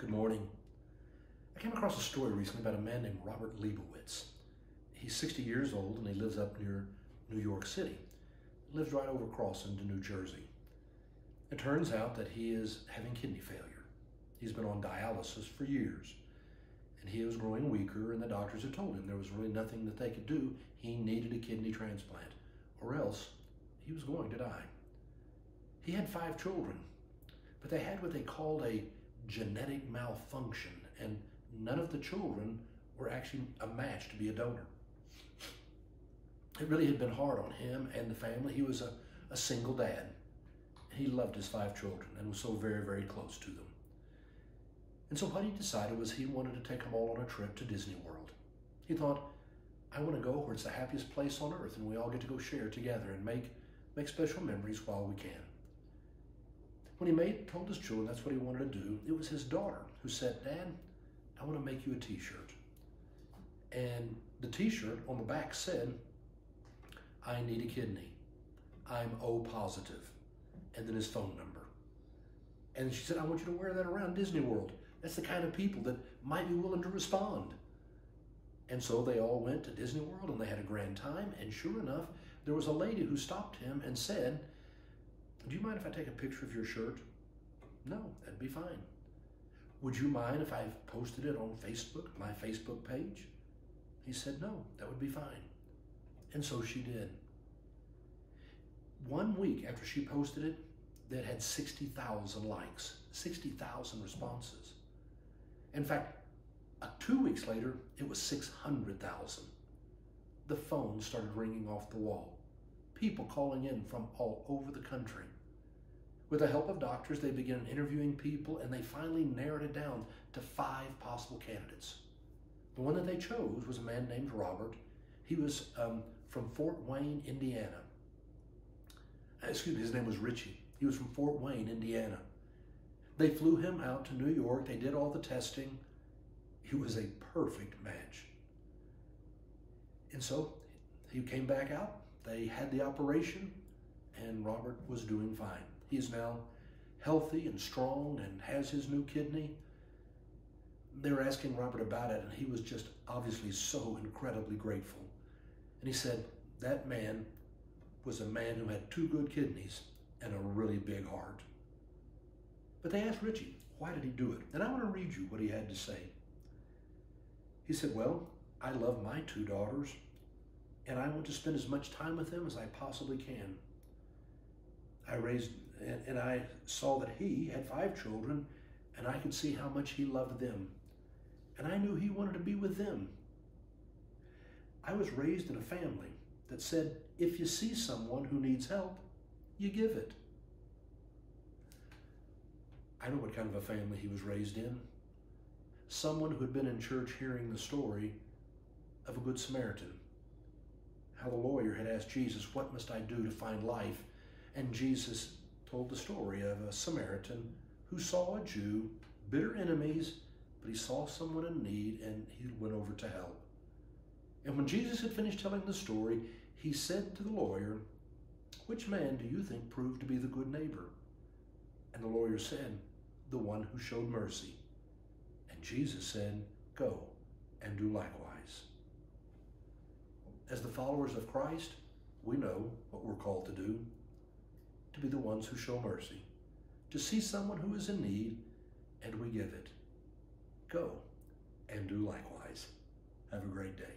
Good morning. I came across a story recently about a man named Robert Leibowitz. He's 60 years old and he lives up near New York City. He lives right over across into New Jersey. It turns out that he is having kidney failure. He's been on dialysis for years and he was growing weaker, and the doctors had told him there was really nothing that they could do. He needed a kidney transplant or else he was going to die. He had 5 children, but they had what they called a genetic malfunction, and none of the children were actually a match to be a donor. It really had been hard on him and the family. He was a single dad. He loved his 5 children and was so very, very close to them. And so what he decided was he wanted to take them all on a trip to Disney World. He thought, I want to go where it's the happiest place on earth and we all get to go share together and make special memories while we can. When he told his children that's what he wanted to do, it was his daughter who said, Dad, I want to make you a t-shirt. And the t-shirt on the back said, I need a kidney. I'm O positive. And then his phone number. And she said, I want you to wear that around Disney World. That's the kind of people that might be willing to respond. And so they all went to Disney World and they had a grand time. And sure enough, there was a lady who stopped him and said, do you mind if I take a picture of your shirt? No, that'd be fine. Would you mind if I posted it on Facebook, my Facebook page? He said, no, that would be fine. And so she did. 1 week after she posted it, that had 60,000 likes, 60,000 responses. In fact, 2 weeks later, it was 600,000. The phone started ringing off the wall. People calling in from all over the country. With the help of doctors, they began interviewing people and they finally narrowed it down to 5 possible candidates. The one that they chose was a man named Robert. He was from Fort Wayne, Indiana. Excuse me, his name was Richie. He was from Fort Wayne, Indiana. They flew him out to New York. They did all the testing. He was a perfect match. And so he came back out. They had the operation, and Robert was doing fine. He is now healthy and strong and has his new kidney. They were asking Robert about it, and he was just obviously so incredibly grateful. And he said that man was a man who had 2 good kidneys and a really big heart. But they asked Richie, why did he do it? And I want to read you what he had to say. He said, well, I love my 2 daughters, and I want to spend as much time with them as I possibly can. I saw that he had 5 children, and I could see how much he loved them. And I knew he wanted to be with them. I was raised in a family that said, if you see someone who needs help, you give it. I know what kind of a family he was raised in. Someone who had been in church hearing the story of a Good Samaritan. How the lawyer had asked Jesus, what must I do to find life? And Jesus told the story of a Samaritan who saw a Jew, bitter enemies, but he saw someone in need and he went over to help. And when Jesus had finished telling the story, he said to the lawyer, which man do you think proved to be the good neighbor? And the lawyer said, the one who showed mercy. And Jesus said, go and do likewise. As the followers of Christ, we know what we're called to do, to be the ones who show mercy, to see someone who is in need, and we give it. Go and do likewise. Have a great day.